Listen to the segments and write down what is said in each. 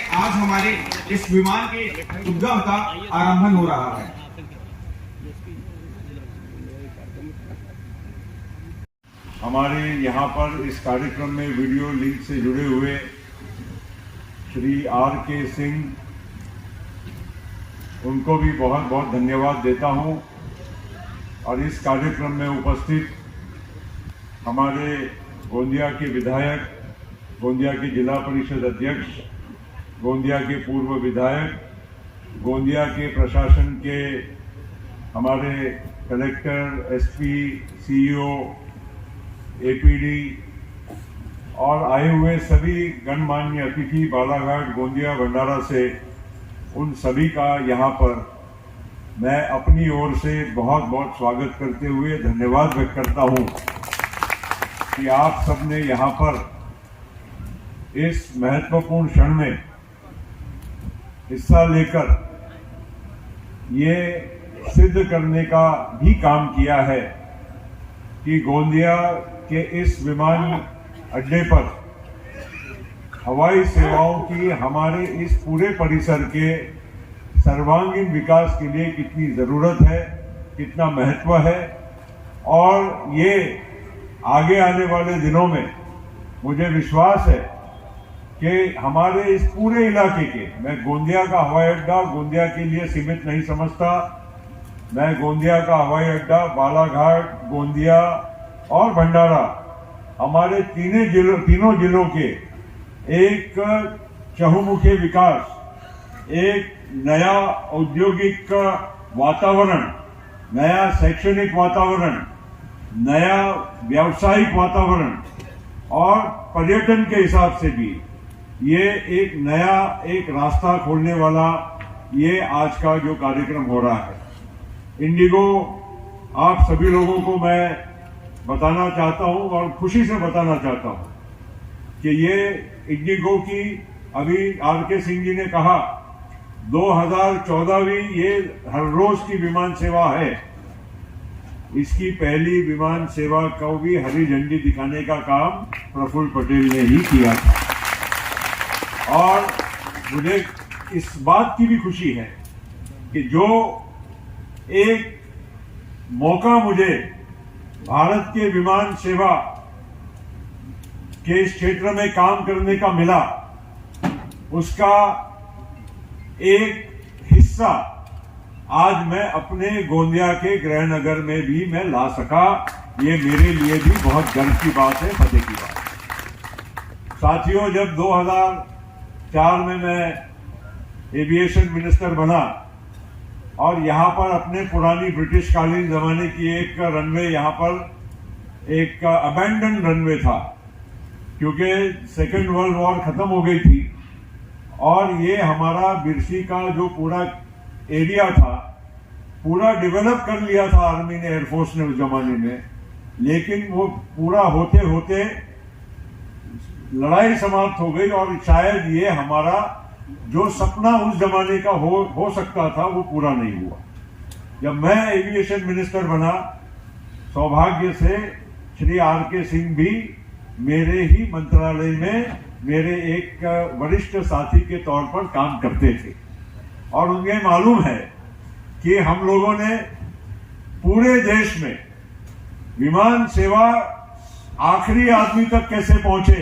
आज हमारे इस विमान के उद्गम का आरंभन हो रहा है। हमारे यहाँ पर इस कार्यक्रम में वीडियो लिंक से जुड़े हुए श्री R.K. सिंह, उनको भी बहुत बहुत धन्यवाद देता हूँ। और इस कार्यक्रम में उपस्थित हमारे गोंदिया के विधायक, गोंदिया के जिला परिषद अध्यक्ष, गोंदिया के पूर्व विधायक, गोंदिया के प्रशासन के हमारे कलेक्टर, SP, CEO, APD और आए हुए सभी गणमान्य अतिथि बालाघाट, गोंदिया, भंडारा से, उन सभी का यहाँ पर मैं अपनी ओर से बहुत बहुत स्वागत करते हुए धन्यवाद व्यक्त करता हूँ कि आप सबने यहाँ पर इस महत्वपूर्ण क्षण में हिस्सा लेकर ये सिद्ध करने का भी काम किया है कि गोंदिया के इस विमान अड्डे पर हवाई सेवाओं की हमारे इस पूरे परिसर के सर्वांगीण विकास के लिए कितनी ज़रूरत है, कितना महत्व है। और ये आगे आने वाले दिनों में मुझे विश्वास है कि हमारे इस पूरे इलाके के, मैं गोंदिया का हवाई अड्डा गोंदिया के लिए सीमित नहीं समझता, मैं गोंदिया का हवाई अड्डा बालाघाट, गोंदिया और भंडारा, हमारे तीनों जिलों के एक चहुमुखी विकास, एक नया औद्योगिक वातावरण, नया शैक्षणिक वातावरण, नया व्यावसायिक वातावरण और पर्यटन के हिसाब से भी ये एक नया एक रास्ता खोलने वाला ये आज का जो कार्यक्रम हो रहा है। इंडिगो, आप सभी लोगों को मैं बताना चाहता हूं और खुशी से बताना चाहता हूं कि ये इंडिगो की, अभी R.K. सिंह जी ने कहा 2014वीं ये हर रोज की विमान सेवा है। इसकी पहली विमान सेवा को भी हरी झंडी दिखाने का काम प्रफुल्ल पटेल ने ही किया था। और मुझे इस बात की भी खुशी है कि जो एक मौका मुझे भारत के विमान सेवा के इस क्षेत्र में काम करने का मिला, उसका एक हिस्सा आज मैं अपने गोंदिया के गृहनगर में भी मैं ला सका। ये मेरे लिए भी बहुत गर्व की बात है, मजे की बात है। साथियों, जब 2004 में मैं एविएशन मिनिस्टर बना और यहाँ पर अपने पुरानी ब्रिटिश कालीन जमाने की एक रनवे, यहाँ पर एक अबैंडन रनवे था क्योंकि सेकेंड वर्ल्ड वॉर खत्म हो गई थी और ये हमारा बिरसी का जो पूरा एरिया था पूरा डेवलप कर लिया था आर्मी ने, एयरफोर्स ने उस जमाने में। लेकिन वो पूरा होते होते लड़ाई समाप्त हो गई और शायद ये हमारा जो सपना उस जमाने का हो सकता था वो पूरा नहीं हुआ। जब मैं एविएशन मिनिस्टर बना, सौभाग्य से श्री R.K. सिंह भी मेरे ही मंत्रालय में मेरे एक वरिष्ठ साथी के तौर पर काम करते थे और उन्हें मालूम है कि हम लोगों ने पूरे देश में विमान सेवा आखिरी आदमी तक कैसे पहुंचे,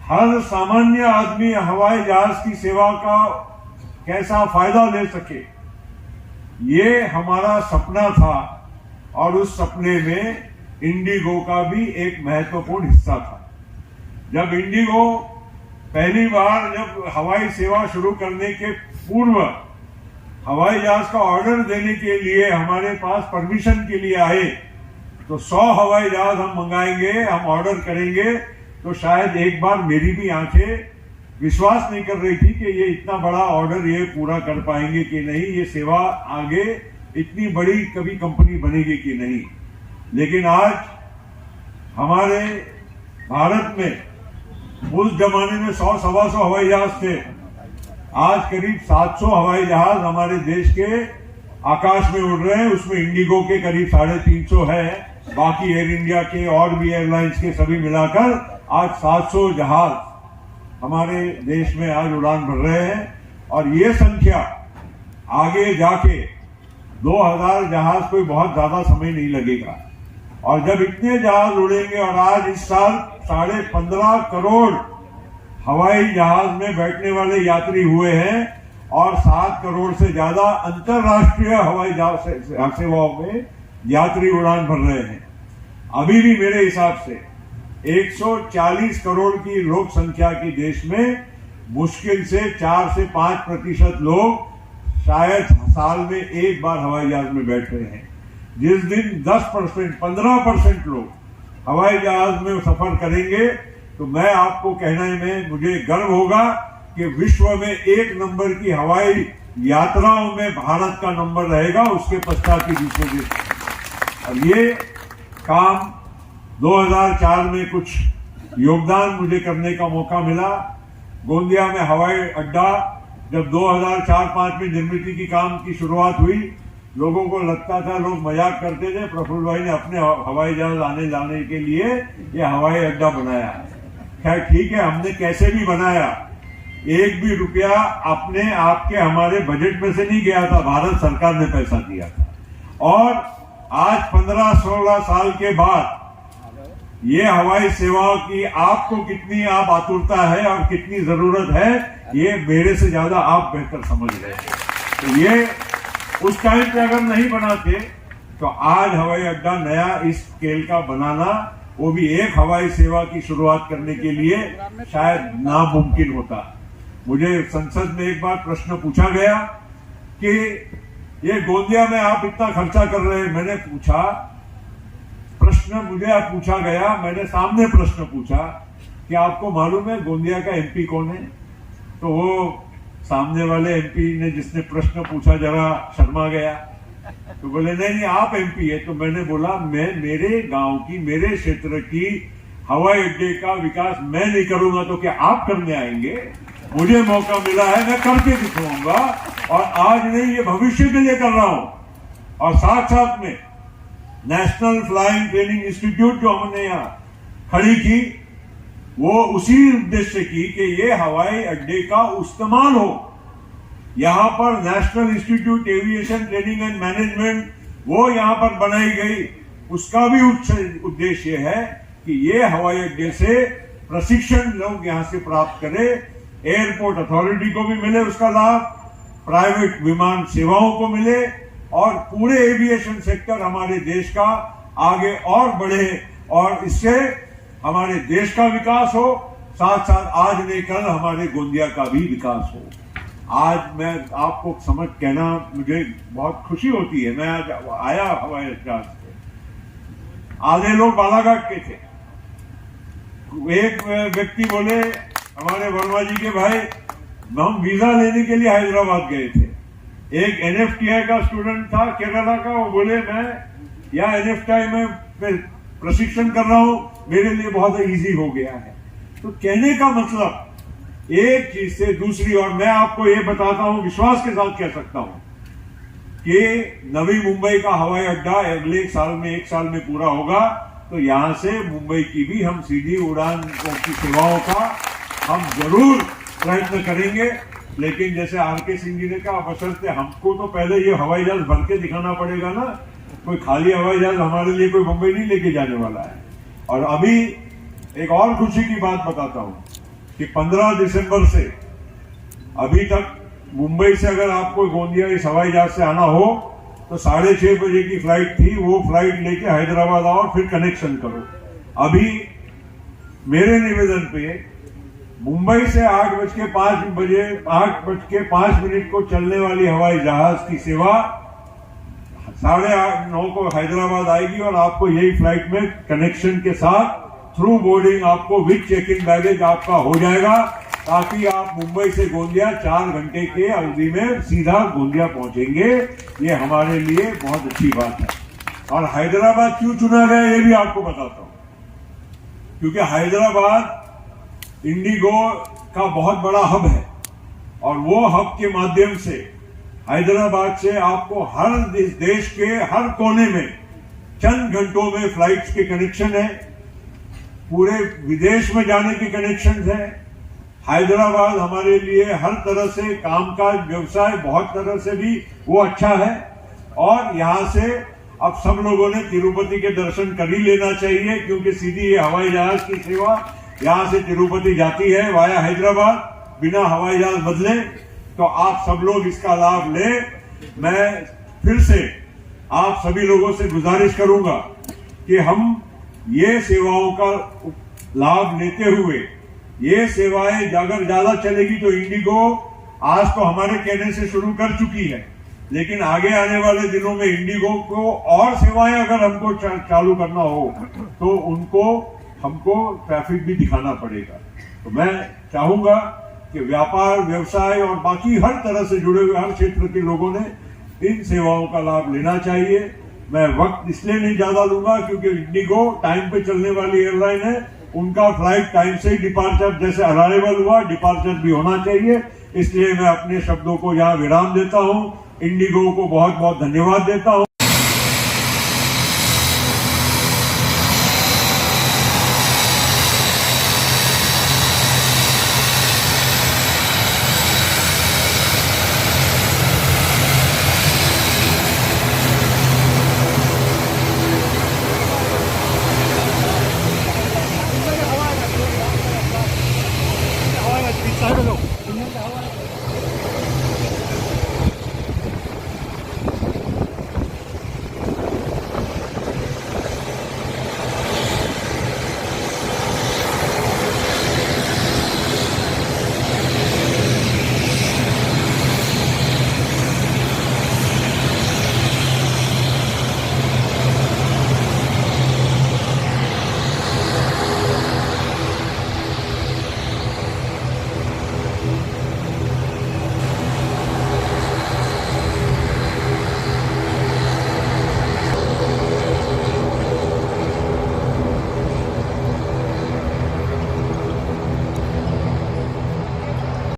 हर सामान्य आदमी हवाई जहाज की सेवा का कैसा फायदा ले सके, ये हमारा सपना था। और उस सपने में इंडिगो का भी एक महत्वपूर्ण हिस्सा था। जब इंडिगो पहली बार जब हवाई सेवा शुरू करने के पूर्व हवाई जहाज का ऑर्डर देने के लिए हमारे पास परमिशन के लिए आए तो 100 हवाई जहाज हम मंगाएंगे, हम ऑर्डर करेंगे, तो शायद एक बार मेरी भी आंखें विश्वास नहीं कर रही थी कि ये इतना बड़ा ऑर्डर ये पूरा कर पाएंगे कि नहीं, ये सेवा आगे इतनी बड़ी कभी कंपनी बनेगी कि नहीं। लेकिन आज हमारे भारत में उस जमाने में 100-125 हवाई जहाज थे, आज करीब 700 हवाई जहाज हमारे देश के आकाश में उड़ रहे हैं। उसमें इंडिगो के करीब 350 है, बाकी एयर इंडिया के और भी एयरलाइंस के सभी मिलाकर आज 700 जहाज हमारे देश में आज उड़ान भर रहे हैं। और ये संख्या आगे जाके 2000 जहाज कोई बहुत ज्यादा समय नहीं लगेगा। और जब इतने जहाज उड़ेंगे, और आज इस साल 15.5 करोड़ हवाई जहाज में बैठने वाले यात्री हुए हैं और 7 करोड़ से ज्यादा अंतरराष्ट्रीय हवाई जहाज सेवाओं में यात्री उड़ान भर रहे हैं। अभी भी मेरे हिसाब से 140 करोड़ की लोक संख्या की देश में मुश्किल से 4 से 5% लोग शायद साल में एक बार हवाई जहाज में बैठ रहे हैं। जिस दिन 10%, 15% लोग हवाई जहाज में सफर करेंगे तो मैं आपको कहने में मुझे गर्व होगा कि विश्व में 1 नंबर की हवाई यात्राओं में भारत का नंबर रहेगा, उसके पश्चात ही दूसरे देश। और ये काम 2004 में कुछ योगदान मुझे करने का मौका मिला। गोंदिया में हवाई अड्डा जब 2004-05 में निर्मित की काम की शुरुआत हुई, लोगों को लगता था, लोग मजाक करते थे, प्रफुल्ल भाई ने अपने हवाई जहाज आने जाने के लिए ये हवाई अड्डा बनाया। खैर ठीक है, हमने कैसे भी बनाया, एक भी रुपया अपने आपके हमारे बजट में से नहीं गया था, भारत सरकार ने पैसा दिया था। और आज 15-16 साल के बाद ये हवाई सेवाओं की आपको कितनी आप आतुरता है और कितनी जरूरत है, ये मेरे से ज्यादा आप बेहतर समझ रहे हैं। तो ये उस टाइम पे अगर नहीं बनाते तो आज हवाई अड्डा नया इस स्केल का बनाना, वो भी एक हवाई सेवा की शुरुआत करने के लिए शायद नामुमकिन होता। मुझे संसद में एक बार प्रश्न पूछा गया कि ये गोंदिया में आप इतना खर्चा कर रहे हैं। मैंने पूछा, मैंने सामने प्रश्न पूछा कि आपको मालूम है गोंदिया का एमपी कौन है? तो वो सामने वाले एमपी ने जिसने प्रश्न पूछा जरा शर्मा गया, तो बोले नहीं आप एमपी है। तो मैंने बोला मैं मेरे गांव की, मेरे क्षेत्र की हवाई अड्डे का विकास मैं नहीं करूंगा तो क्या आप करने आएंगे? मुझे मौका मिला है, मैं करके दिखाऊंगा। और आज नहीं, ये भविष्य के लिए कर रहा हूं। और साथ साथ में नेशनल फ्लाइंग ट्रेनिंग इंस्टीट्यूट जो हमने यहाँ खड़ी की, वो उसी उद्देश्य की कि ये हवाई अड्डे का इस्तेमाल हो। यहां पर national institute aviation training and management वो यहां पर बनाई गई। उसका भी उद्देश्य है कि ये हवाई अड्डे से प्रशिक्षण लोग यहां से प्राप्त करें, एयरपोर्ट अथॉरिटी को भी मिले उसका लाभ, प्राइवेट विमान सेवाओं को मिले, और पूरे एविएशन सेक्टर हमारे देश का आगे और बढ़े, और इससे हमारे देश का विकास हो, साथ साथ आज नहीं कल हमारे गोंदिया का भी विकास हो। आज मैं आपको समझ कहना मुझे बहुत खुशी होती है। मैं आज आया हवाई अड्डा से, आधे लोग बालाघाट के थे। एक व्यक्ति बोले हमारे वर्मा जी के भाई, हम वीजा लेने के लिए हैदराबाद गए थे। एक एनएफटीआई का स्टूडेंट था केरला का, वो बोले मैं यहाँ एनएफटीआई में प्रशिक्षण कर रहा हूं, मेरे लिए बहुत इजी हो गया है। तो कहने का मतलब एक चीज से दूसरी, और मैं आपको ये बताता हूं, विश्वास के साथ कह सकता हूं कि नवी मुंबई का हवाई अड्डा अगले एक साल में पूरा होगा, तो यहां से मुंबई की भी हम सीधी उड़ान की सेवाओं का हम जरूर प्रयत्न करेंगे। लेकिन जैसे आरके सिंह जी ने कहा, बशर्ते हमको तो पहले ये हवाई जहाज भर के दिखाना पड़ेगा ना। कोई खाली हवाई जहाज हमारे लिए कोई मुंबई नहीं लेके जाने वाला है। और अभी एक और खुशी की बात बताता हूं कि 15 दिसंबर से अभी तक मुंबई से अगर आपको गोंदिया इस हवाई जहाज से आना हो तो 6:30 बजे की फ्लाइट थी, वो फ्लाइट लेके हैदराबाद आओ और फिर कनेक्शन करो। अभी मेरे निवेदन पे मुंबई से 8:05 को चलने वाली हवाई जहाज की सेवा 8:30-9 को हैदराबाद आएगी, और आपको यही फ्लाइट में कनेक्शन के साथ थ्रू बोर्डिंग आपको विद चेक इन बैगेज आपका हो जाएगा, ताकि आप मुंबई से गोंदिया 4 घंटे के अवधि में सीधा गोंदिया पहुंचेंगे। ये हमारे लिए बहुत अच्छी बात है। और हैदराबाद क्यों चुना गया ये भी आपको बताता हूं, क्योंकि हैदराबाद इंडिगो का बहुत बड़ा हब है। और वो हब के माध्यम से हैदराबाद से आपको हर देश के हर कोने में चंद घंटों में फ्लाइट्स के कनेक्शन है, पूरे विदेश में जाने के कनेक्शन है। हैदराबाद हमारे लिए हर तरह से कामकाज व्यवसाय बहुत तरह से भी वो अच्छा है। और यहाँ से अब सब लोगों ने तिरुपति के दर्शन कर ही लेना चाहिए, क्योंकि सीधी ये हवाई जहाज की सेवा यहाँ से तिरुपति जाती है वाया हैदराबाद, बिना हवाई जहाज बदले। तो आप सब लोग इसका लाभ लें। मैं फिर से आप सभी लोगों से गुजारिश करूंगा कि हम ये सेवाओं का लाभ लेते हुए, ये सेवाएं अगर ज्यादा चलेगी तो इंडिगो आज तो हमारे कहने से शुरू कर चुकी है, लेकिन आगे आने वाले दिनों में इंडिगो को और सेवाएं अगर हमको चालू करना हो तो हमको ट्रैफिक भी दिखाना पड़ेगा। तो मैं चाहूंगा कि व्यापार, व्यवसाय और बाकी हर तरह से जुड़े हुए हर क्षेत्र के लोगों ने इन सेवाओं का लाभ लेना चाहिए। मैं वक्त इसलिए नहीं ज्यादा लूंगा क्योंकि इंडिगो टाइम पे चलने वाली एयरलाइन है, उनका फ्लाइट टाइम से ही डिपार्चर, जैसे अराइवल हुआ डिपार्चर भी होना चाहिए। इसलिए मैं अपने शब्दों को यहाँ विराम देता हूँ। इंडिगो को बहुत बहुत धन्यवाद देता हूँ। 사이로 좀.